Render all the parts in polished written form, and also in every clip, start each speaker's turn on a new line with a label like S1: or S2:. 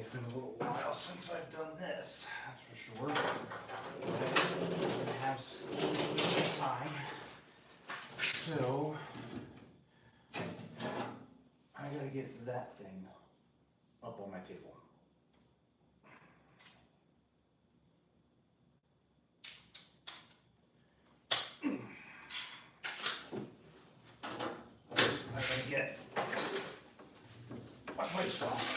S1: it's been a little while since I've done this, that's for sure. I have some time. So, I gotta get that thing up on my table. First, I gotta get my place off.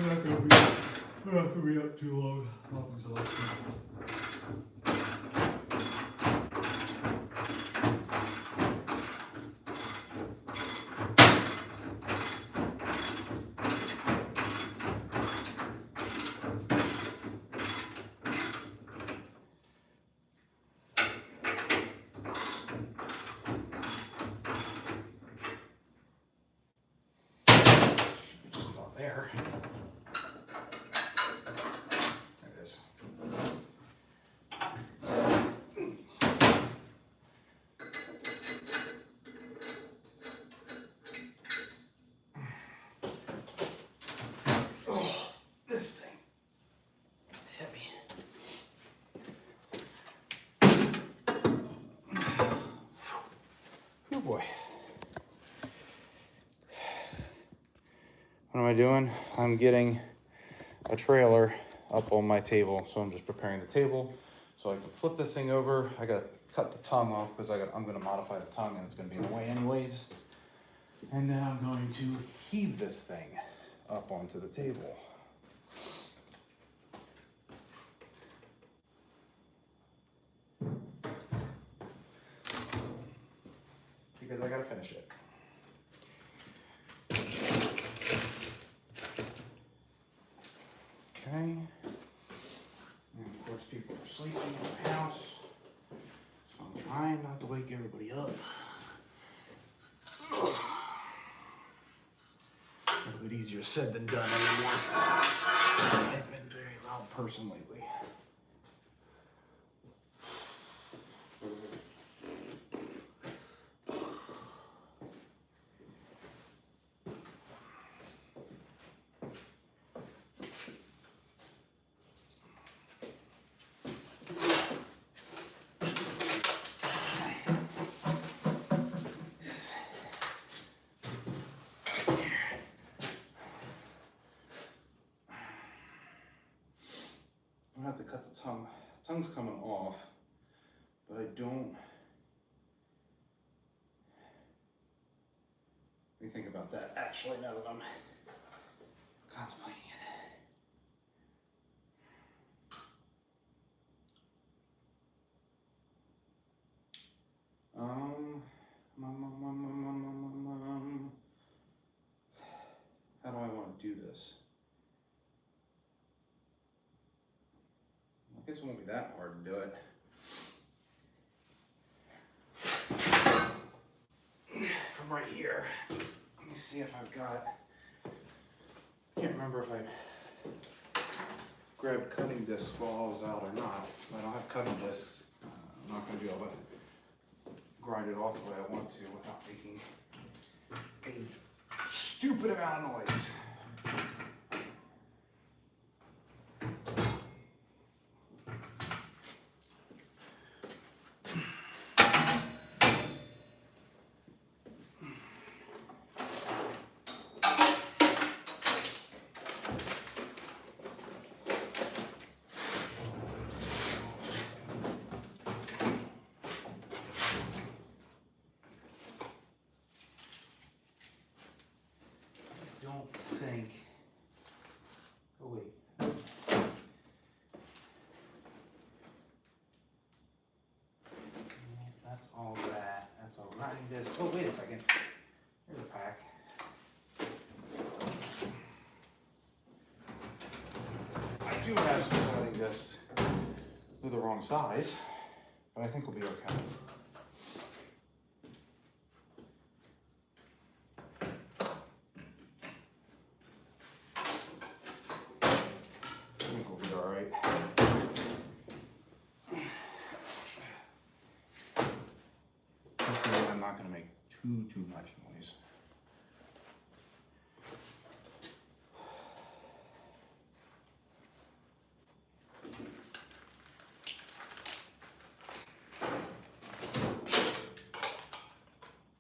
S1: I'm not gonna be up too long. I'm exhausted. Just about there. There it is. Oh, this thing. Heavy. Oh boy. What am I doing? I'm getting a trailer up on my table. So I'm just preparing the table so I can flip this thing over. I gotta cut the tongue off because I'm gonna modify the tongue and it's gonna be in the way anyways. And then I'm going to heave this thing up onto the table. Because I gotta finish it. Okay. And of course people are sleeping in the house. So I'm trying not to wake everybody up. A little bit easier said than done anymore. I've been a very loud person lately. I have to cut the tongue. Tongue's coming off, but I don't. Let me think about that. Actually, now that I'm contemplating it. How do I want to do this? I guess it won't be that hard to do it. From right here. me see if I've got, can't remember if I grabbed cutting discs while I was out or not. I don't have cutting discs. I'm not going to be able to grind it off the way I want to without making a stupid amount of noise. Think. Oh wait. That's all that. That's all grinding disc. Oh wait a second. Here's a pack. I do have some grinding discs. They're the wrong size, but I think we'll be okay. Not going to make too much noise.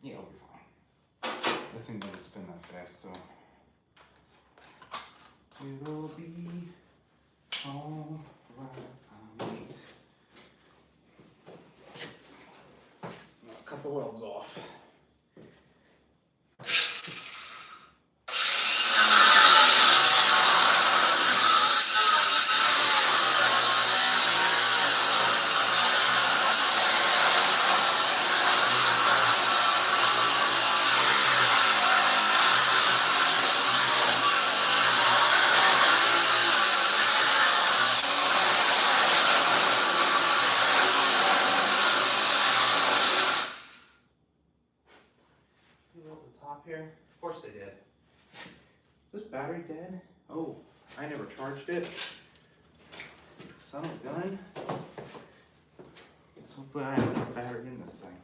S1: Yeah, it'll be fine. This thing doesn't spin that fast, so it'll be all right. Cut the welds off. Here? Of course they did. Is this battery dead? Oh, I never charged it. Son of a gun. Hopefully I have enough battery in this thing.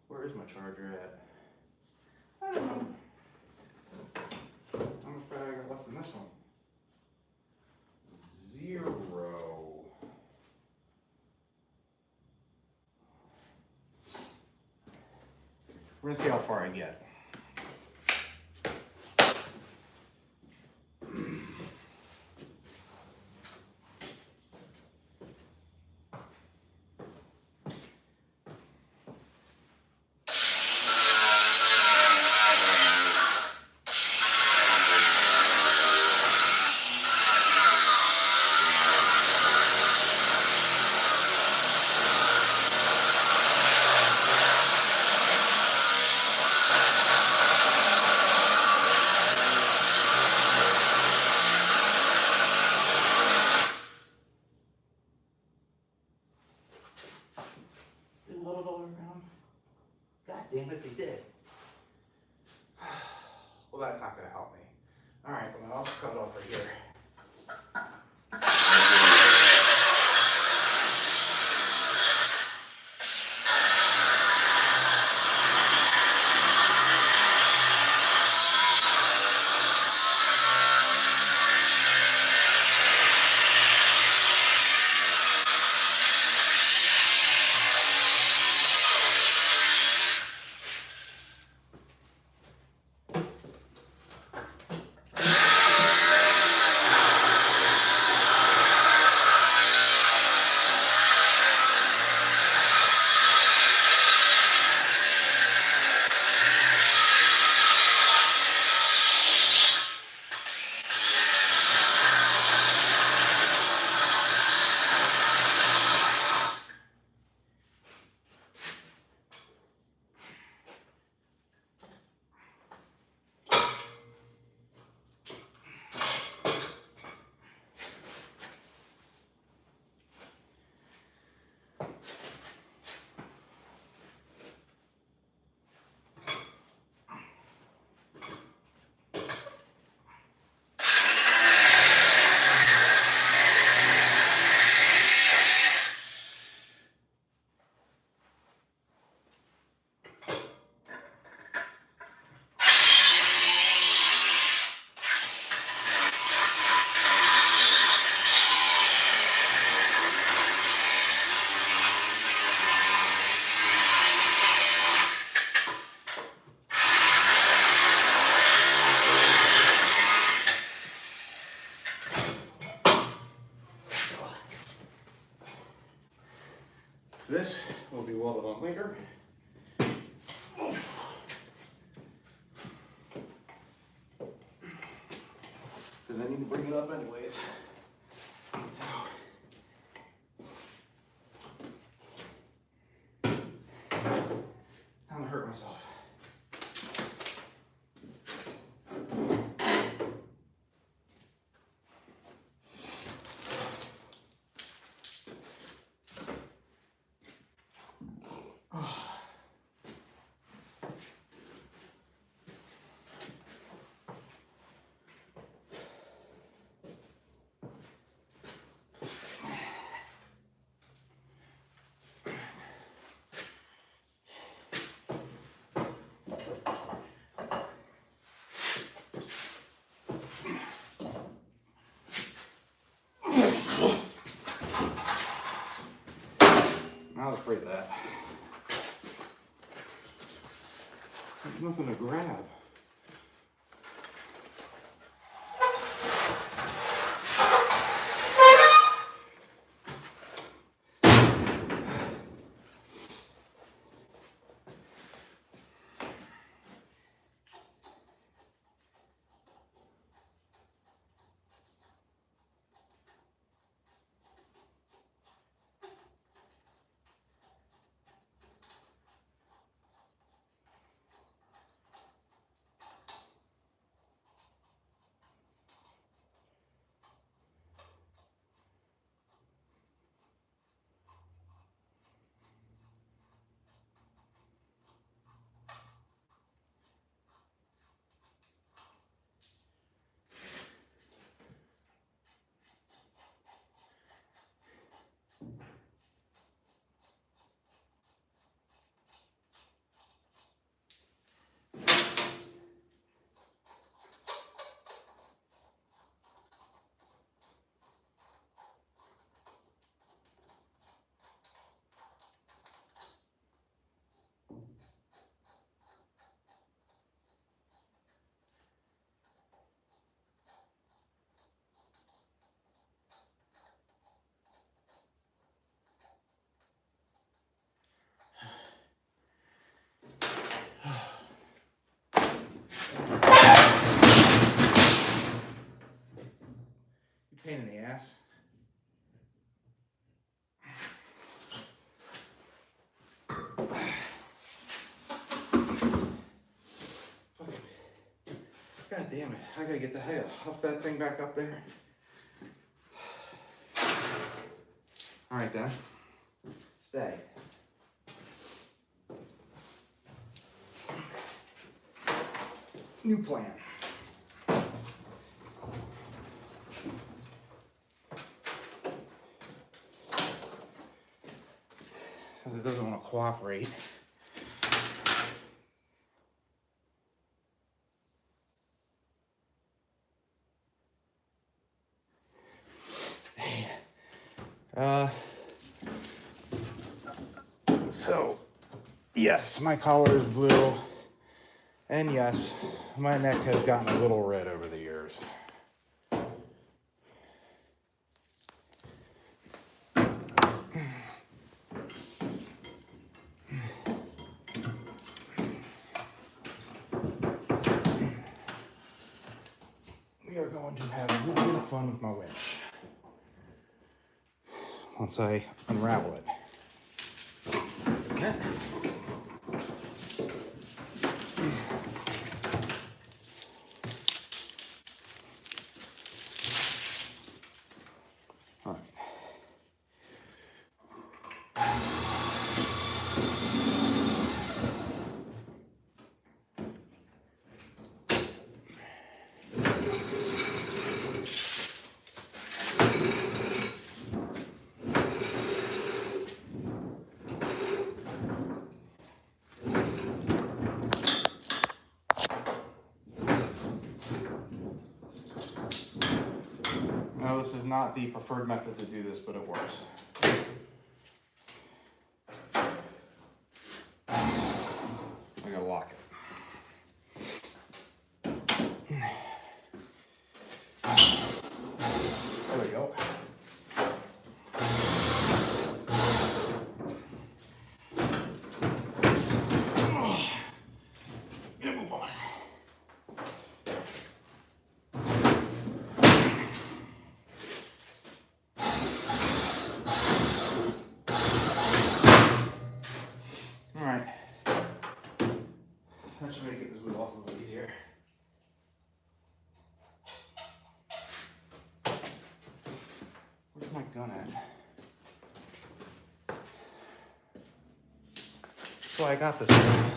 S1: Where is my charger at? I don't know. How much battery I got left in this one? 0. We're gonna see how far I get. Damn it, they did. Well, that's not going to help me. All right, well, I'll just cut it off right here. This will be welded on later. Because I need to bring it up anyways. Time to hurt myself. I'm not afraid of that. There's nothing to grab. Pain in the ass. God damn it. I gotta get the hell off that thing back up there. Alright then. Stay. New plan. Since it doesn't want to cooperate. So, yes, my collar is blue, and yes, my neck has gotten a little red over the years. We are going to have a little bit of fun with my winch once I unravel it. All right. No, this is not the preferred method to do this, but it works. I gotta lock it. There we go. gun at? So I got this thing.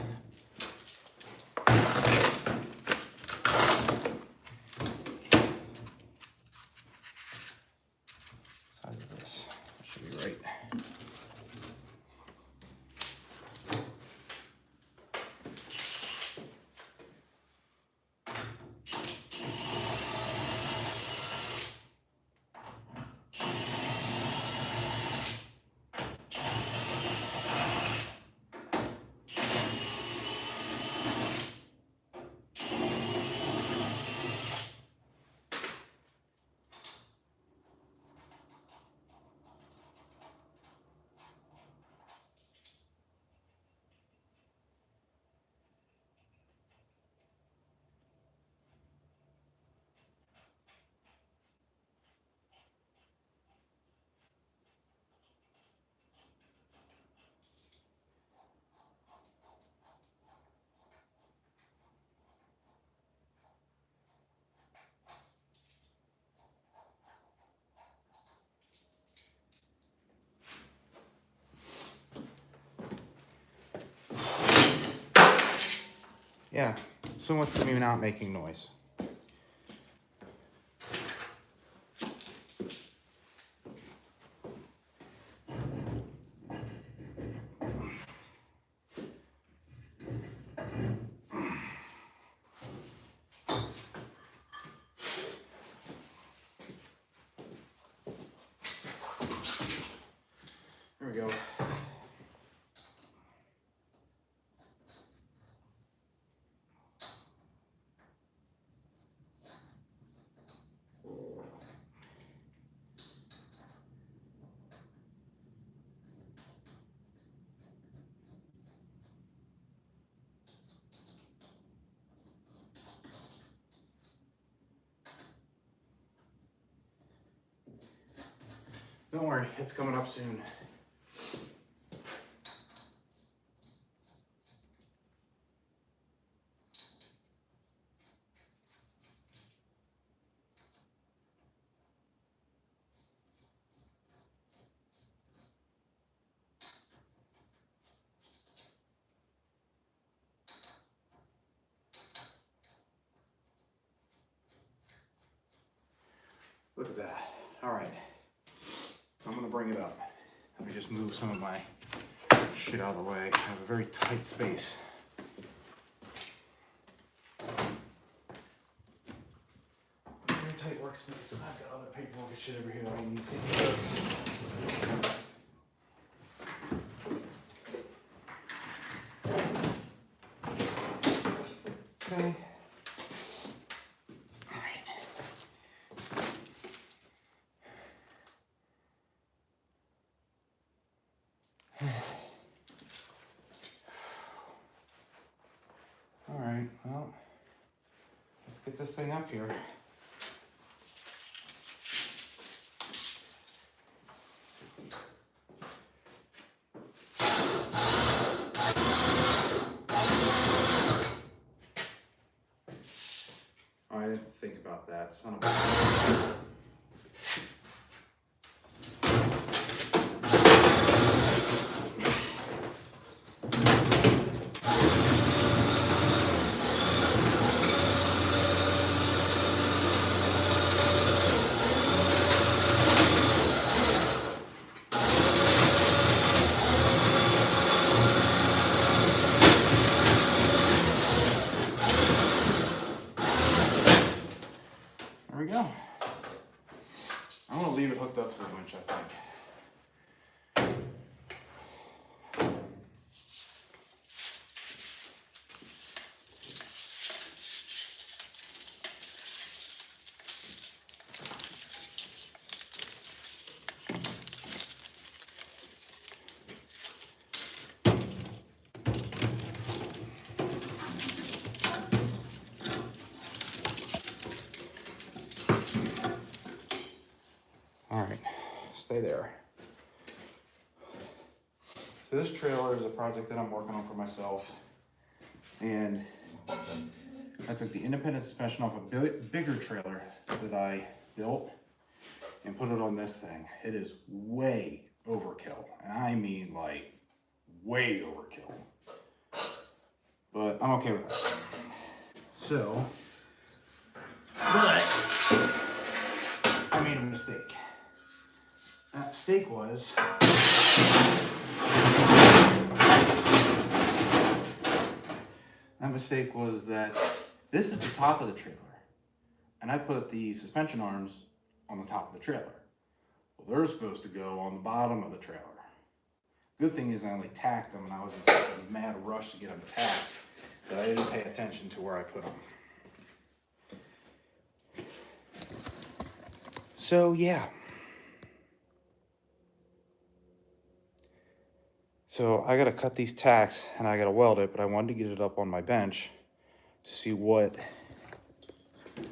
S1: Size of this. That should be right. Yeah, so much for me not making noise. There we go. Don't worry, it's coming up soon. Look at that. All right, I'm gonna bring it up. Let me just move some of my shit out of the way. I have a very tight space. Very tight workspace, and I've got other paperwork and shit over here that I need to take care of. Okay. All right. All right, well, let's get this thing up here. Oh, I didn't think about that, son of a... There we go. I'm gonna leave it hooked up to the winch, I think. All right, stay there. So this trailer is a project that I'm working on for myself. And I took the independent suspension off a bigger trailer that I built. and put it on this thing. It is way overkill. And I mean like way overkill. But I'm okay with that. So, but I made a mistake. That mistake was that this is the top of the trailer. And I put the suspension arms on the top of the trailer. Well, they're supposed to go on the bottom of the trailer. Good thing is I only tacked them, and I was in such a mad rush to get them tacked that I didn't pay attention to where I put them. So yeah. So I gotta cut these tacks and I gotta weld it, but I wanted to get it up on my bench to see what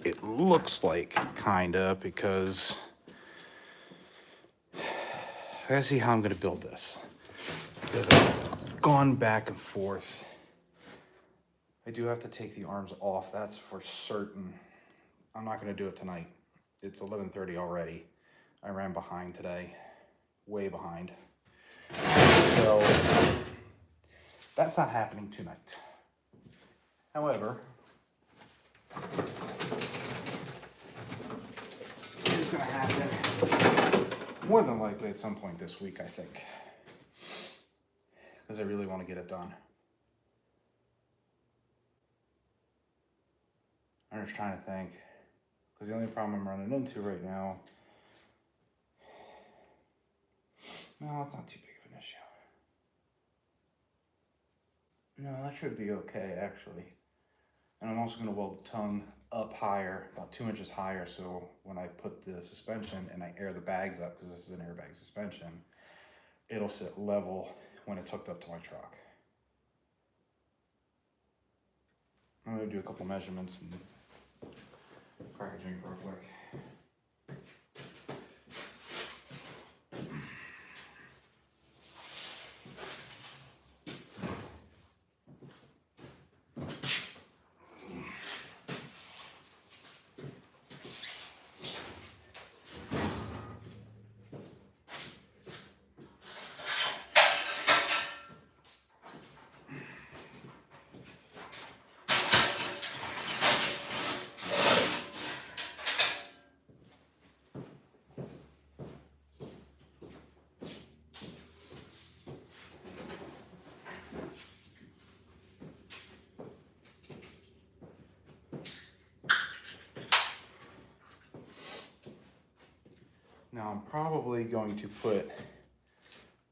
S1: it looks like, kinda, because I gotta see how I'm gonna build this. Because I've gone back and forth. I do have to take the arms off, that's for certain. I'm not gonna do it tonight. It's 11:30 already. I ran behind today, way behind. So that's not happening tonight. However, it is gonna happen more than likely at some point this week, I think. Because I really want to get it done. I'm just trying to think. Because the only problem I'm running into right now, no, it's not too big of an issue. No, that should be okay, actually. And I'm also going to weld the tongue up higher, about 2 inches higher, so when I put the suspension and I air the bags up, because this is an airbag suspension, it'll sit level when it's hooked up to my truck. I'm going to do a couple measurements and crack a drink real quick. Now I'm probably going to put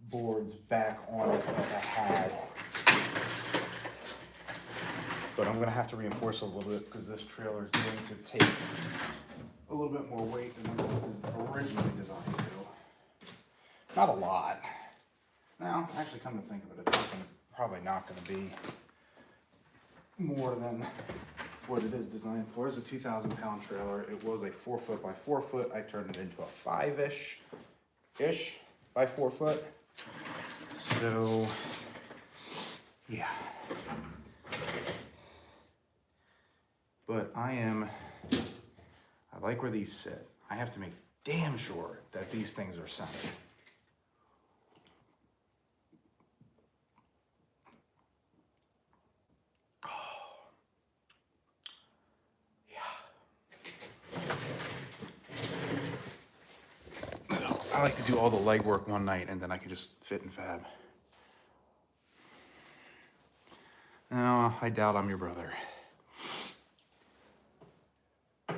S1: boards back on it like I had, but I'm going to have to reinforce it a little bit because this trailer is going to take a little bit more weight than it was originally designed to. Not a lot. Now, actually, come to think of it, it's probably not going to be more than what it is designed for. It's a 2,000-pound trailer. It was a 4 foot by 4 foot. I turned it into a 5-ish by 4 foot. So, yeah. But I like where these sit. I have to make damn sure that these things are centered. I like to do all the legwork one night and then I can just fit and fab. No, I doubt I'm your brother. I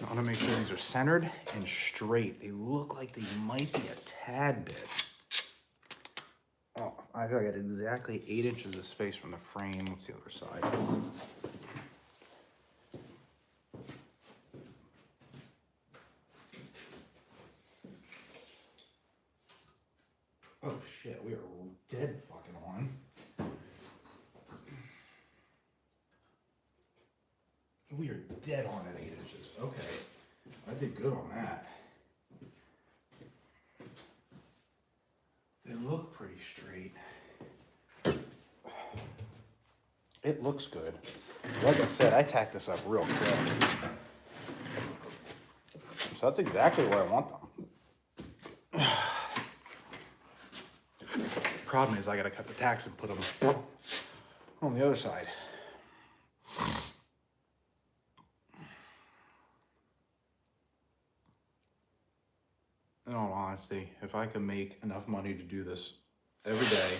S1: want to make sure these are centered and straight. They look like they might be a tad bit. Oh, I got exactly 8 inches of space from the frame. What's the other side? Oh shit, we are dead fucking on. We are dead on at 8 inches. Okay, I did good on that. They look pretty straight. It looks good. Like I said, I tacked this up real quick. So that's exactly where I want them. Problem is I gotta cut the tacks and put them on the other side. In all honesty, if I could make enough money to do this every day,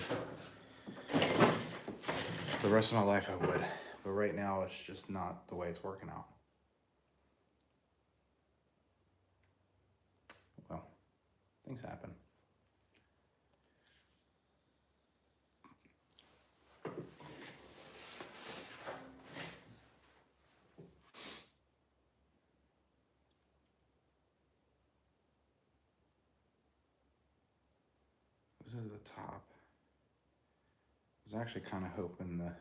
S1: the rest of my life I would. But right now, it's just not the way it's working out. Well, things happen. This is the top. I was actually kind of hoping the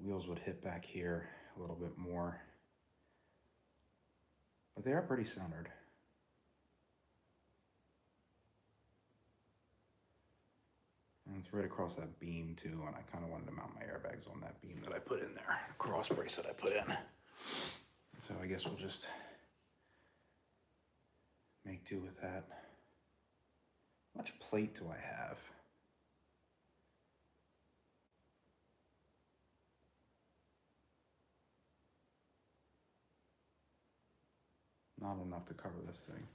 S1: wheels would hit back here a little bit more, but they are pretty centered. And it's right across that beam too, and I kind of wanted to mount my airbags on that beam that I put in there, the cross brace that I put in. So I guess we'll just make do with that. How much plate do I have? Not enough to cover this thing.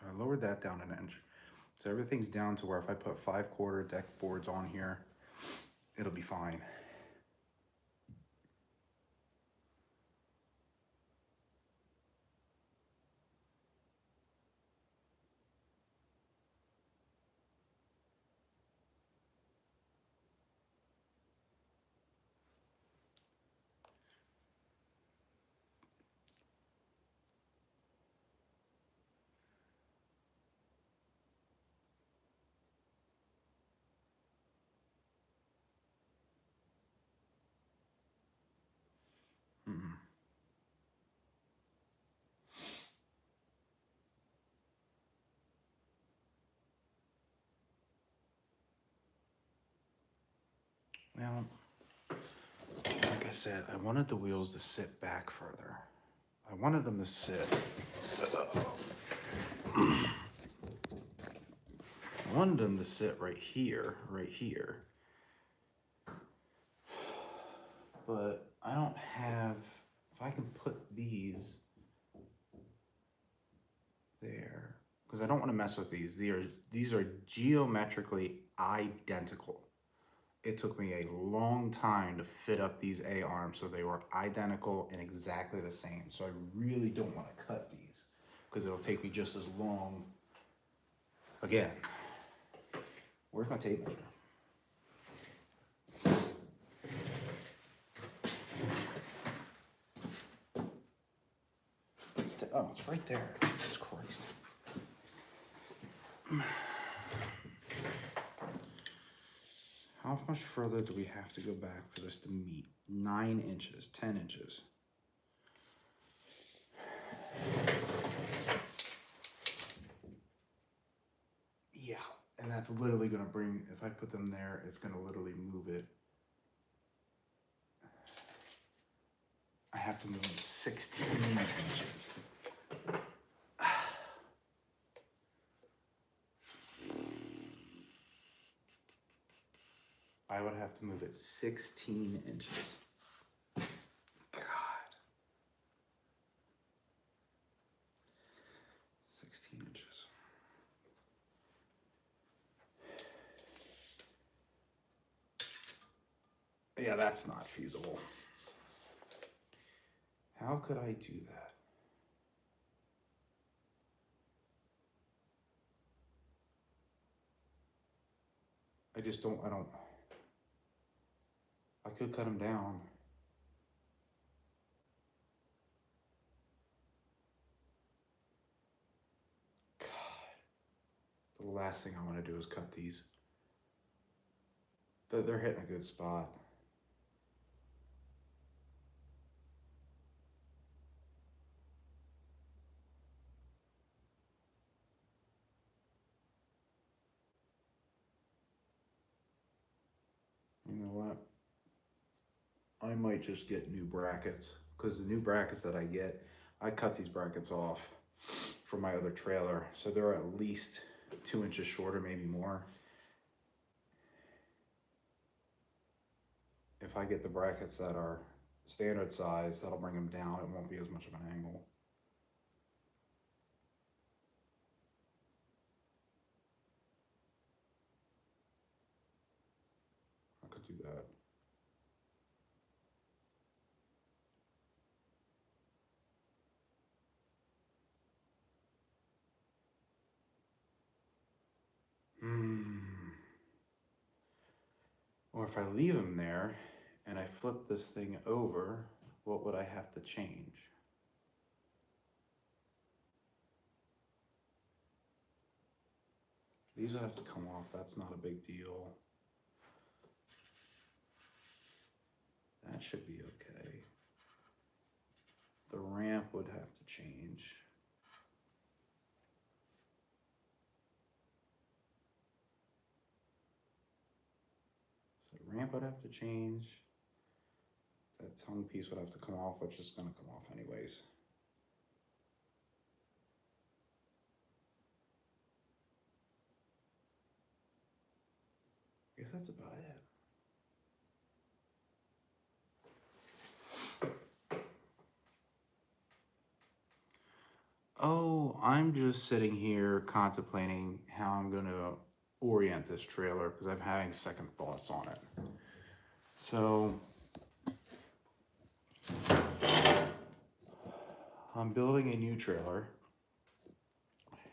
S1: I lowered that down an inch. So everything's down to where if I put 5/4 deck boards on here, it'll be fine. Now, like I said, I wanted the wheels to sit back further. I wanted them to sit. I wanted them to sit right here, But I don't have, if I can put these there, because I don't want to mess with these. These are geometrically identical. It took me a long time to fit up these A-arms so they were identical and exactly the same. So I really don't want to cut these because it'll take me just as long. Again, where's my table? Oh, it's right there. Jesus Christ. How much further do we have to go back for this to meet? 9 inches, 10 inches. Yeah, and that's literally gonna bring, if I put them there, it's gonna literally move it. I have to move it 16 inches. I would have to move it 16 inches. God. 16 inches. Yeah, that's not feasible. How could I do that? I could cut them down. God. The last thing I want to do is cut these. They're hitting a good spot. I might just get new brackets, because the new brackets that I get, I cut these brackets off from my other trailer, so they're at least 2 inches shorter, maybe more. If I get the brackets that are standard size, that'll bring them down. It won't be as much of an angle. I could do that. Or if I leave them there and I flip this thing over, what would I have to change? These would have to come off. That's not a big deal. That should be okay. The ramp would have to change. So the ramp would have to change. That tongue piece would have to come off, which is going to come off anyways. I guess that's about it. Oh, I'm just sitting here contemplating how I'm going to orient this trailer because I'm having second thoughts on it. So I'm building a new trailer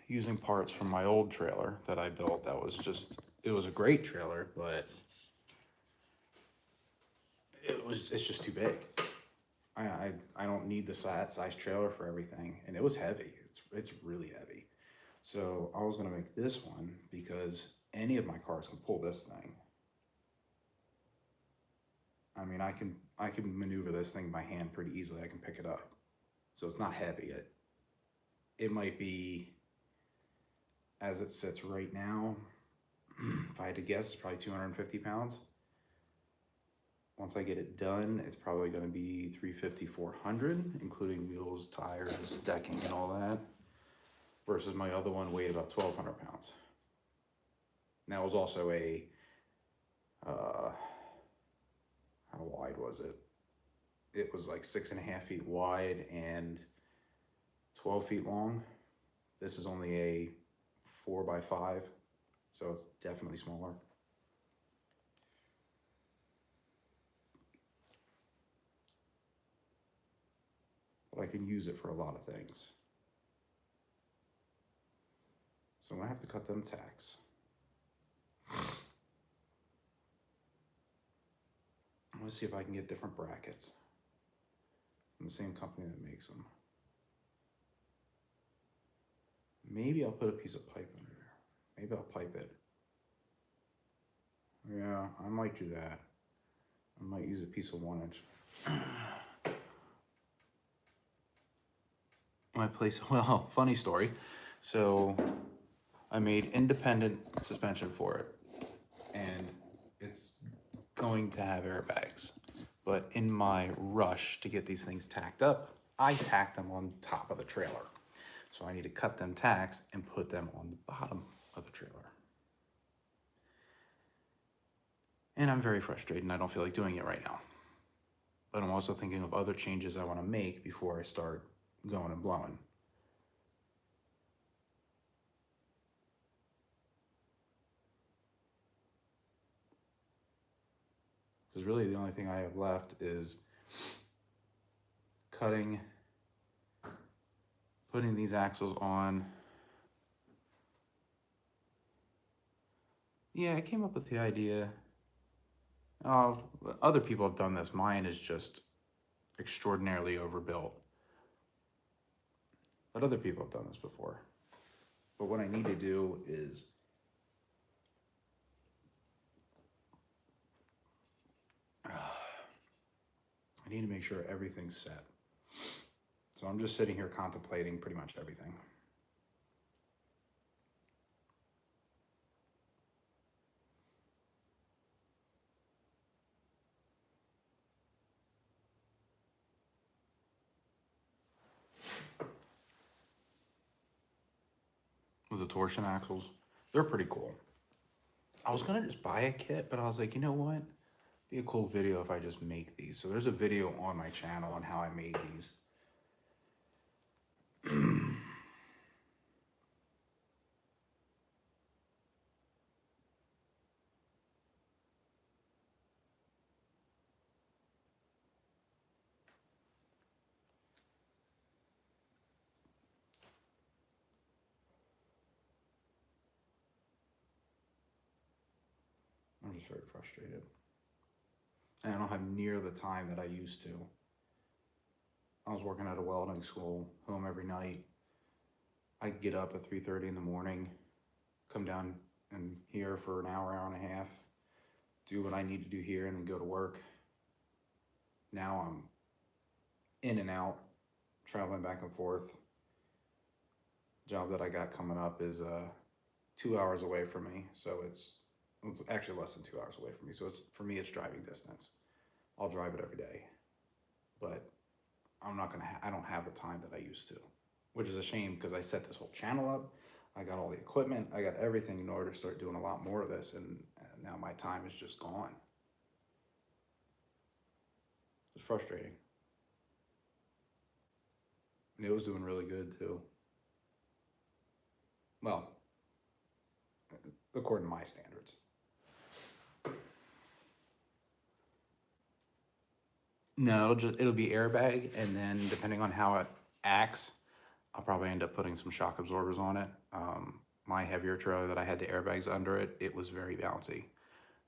S1: using parts from my old trailer that I built. That was just, it was a great trailer, but it's just too big. I don't need the size trailer for everything, and it was heavy. It's really heavy. So I was gonna make this one because any of my cars can pull this thing. I mean, I can maneuver this thing by hand pretty easily. I can pick it up, so it's not heavy. It might be, as it sits right now, if I had to guess, it's probably 250 pounds. Once I get it done, it's probably going to be 350, 400, including wheels, tires, decking, and all that, versus my other one weighed about 1,200 pounds. And that was also a, how wide was it? It was like 6.5 feet wide and 12 feet long. This is only a 4x5, so it's definitely smaller. But I can use it for a lot of things. So I'm gonna have to cut them tacks. I'm gonna see if I can get different brackets from the same company that makes them. Maybe I'll put a piece of pipe under there. Maybe I'll pipe it. Yeah, I might do that. I might use a piece of 1 inch. My place, well, funny story. So I made independent suspension for it, and it's going to have airbags. But in my rush to get these things tacked up, I tacked them on top of the trailer. So I need to cut them tacks and put them on the bottom of the trailer. And I'm very frustrated and I don't feel like doing it right now. But I'm also thinking of other changes I want to make before I start going and blowing. Because really the only thing I have left is putting these axles on. Yeah, I came up with the idea. Other people have done this. Mine is just extraordinarily overbuilt. But other people have done this before. But what I need to do is I need to make sure everything's set. So I'm just sitting here contemplating pretty much everything. the torsion axles. They're pretty cool. I was gonna just buy a kit, but I was like, you know what? Be a cool video if I just make these. So there's a video on my channel on how I made these. I'm just very frustrated. And I don't have near the time that I used to. I was working at a welding school, home every night. I'd get up at 3:30 in the morning, come down and here for an hour, hour and a half, do what I need to do here, and then go to work. Now I'm in and out, traveling back and forth. Job that I got coming up is 2 hours away from me, so it's actually less than 2 hours away from me. So for me, it's driving distance. I'll drive it every day, but I don't have the time that I used to, which is a shame because I set this whole channel up. I got all the equipment, I got everything in order to start doing a lot more of this, and now my time is just gone. It's frustrating. And it was doing really good too. Well, according to my standards. No, it'll be airbag, and then depending on how it acts, I'll probably end up putting some shock absorbers on it. My heavier trailer that I had the airbags under it, it was very bouncy.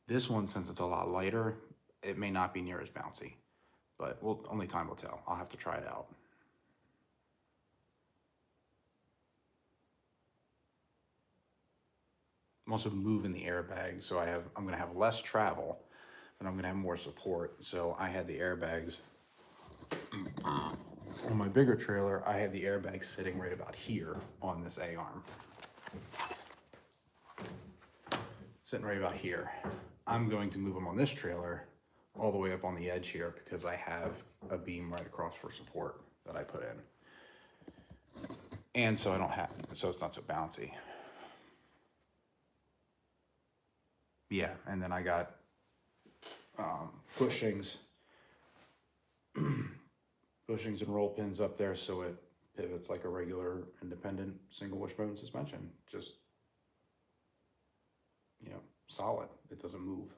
S1: This one, since it's a lot lighter, it may not be near as bouncy, but only time will tell. I'll have to try it out. I'm also moving the airbags, so I'm gonna have less travel, but I'm gonna have more support. So I had the airbags on my bigger trailer. I had the airbags sitting right about here on this A-arm. Sitting right about here. I'm going to move them on this trailer all the way up on the edge here because I have a beam right across for support that I put in. And so so it's not so bouncy. Yeah, and then I got bushings and roll pins up there so it pivots like a regular independent single wishbone suspension. Just, solid. It doesn't move.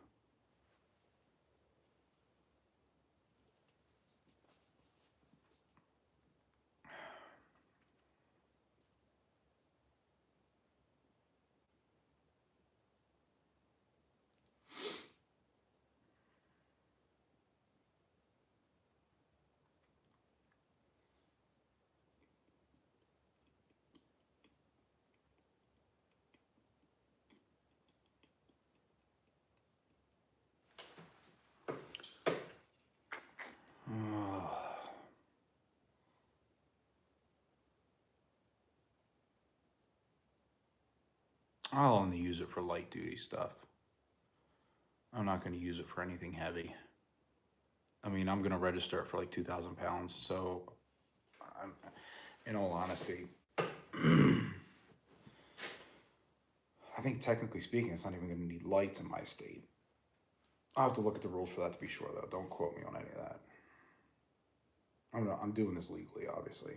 S1: I'll only use it for light duty stuff. I'm not going to use it for anything heavy. I mean, I'm going to register it for like 2,000 pounds. So, in all honesty, I think technically speaking, it's not even going to need lights in my state. I'll have to look at the rules for that to be sure, though. Don't quote me on any of that. I'm doing this legally, obviously,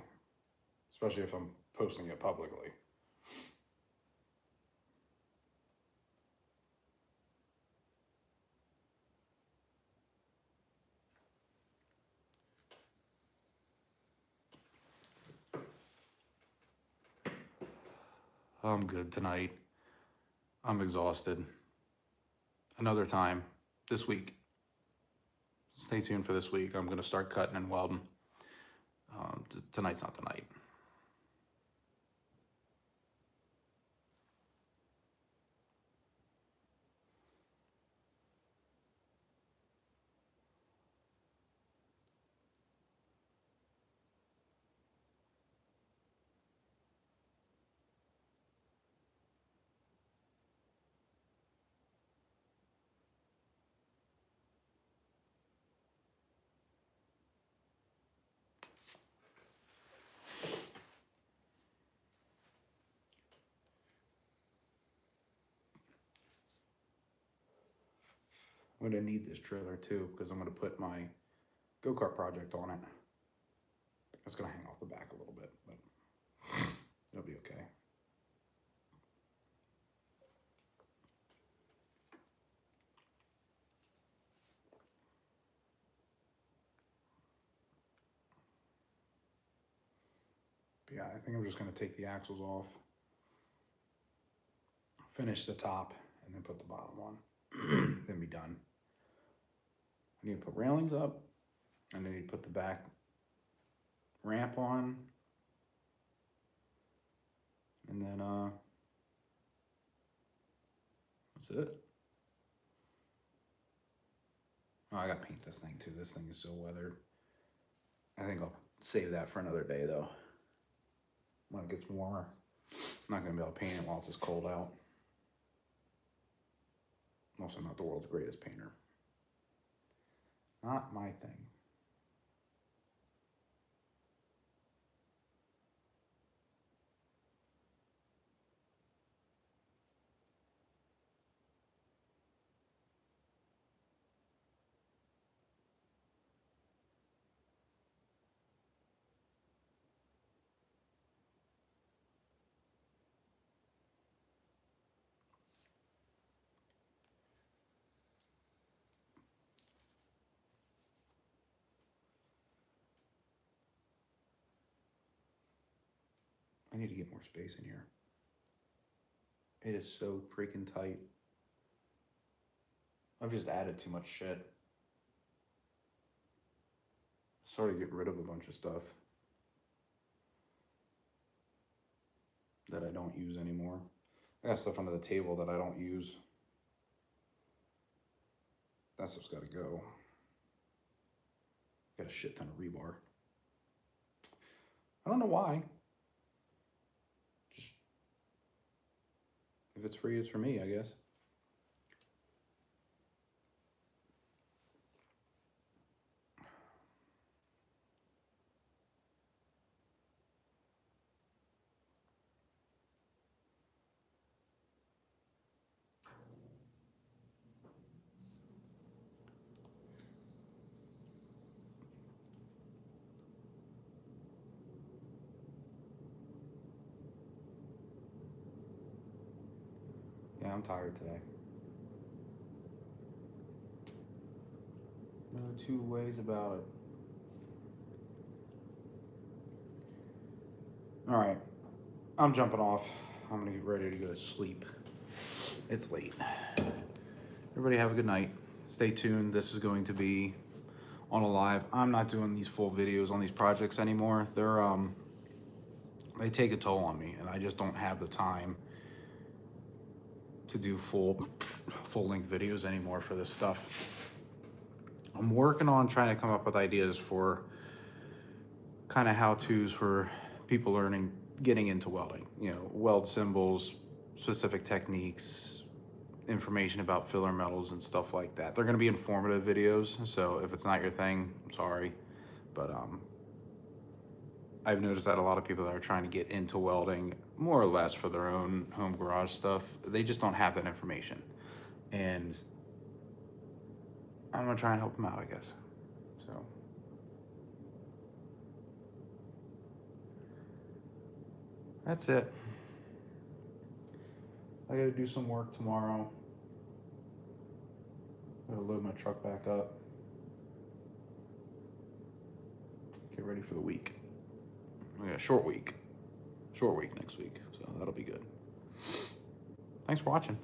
S1: especially if I'm posting it publicly. I'm good tonight. I'm exhausted. Another time this week. Stay tuned for this week. I'm going to start cutting and welding. Tonight's not the night. I'm gonna need this trailer too, because I'm gonna put my go-kart project on it. It's gonna hang off the back a little bit, but it'll be okay. But yeah, I think I'm just gonna take the axles off, finish the top, and then put the bottom on, then be done. I need to put railings up, and I need to put the back ramp on, and then that's it. Oh, I gotta paint this thing too. This thing is so weathered. I think I'll save that for another day though, when it gets warmer. I'm not gonna be able to paint it while it's this cold out. I'm also not the world's greatest painter. Not my thing. I need to get more space in here. It is so freaking tight. I've just added too much shit. Started to get rid of a bunch of stuff that I don't use anymore. I got stuff under the table that I don't use. That stuff's gotta go. Got a shit ton of rebar. I don't know why. Just, if it's free, it's for me, I guess. Yeah, I'm tired today. No two ways about it. All right, I'm jumping off. I'm gonna get ready to go to sleep. It's late. Everybody have a good night. Stay tuned. This is going to be on a live. I'm not doing these full videos on these projects anymore. They take a toll on me, and I just don't have the time to do full length videos anymore for this stuff. I'm working on trying to come up with ideas for kind of how-tos for people getting into welding. You know, weld symbols, specific techniques, information about filler metals and stuff like that. They're going to be informative videos, so if it's not your thing, I'm sorry, but I've noticed that a lot of people that are trying to get into welding, more or less for their own home garage stuff, they just don't have that information. And I'm gonna try and help them out, I guess. So that's it. I gotta do some work tomorrow. Gotta load my truck back up. Get ready for the week. We got a short week next week, so that'll be good. Thanks for watching.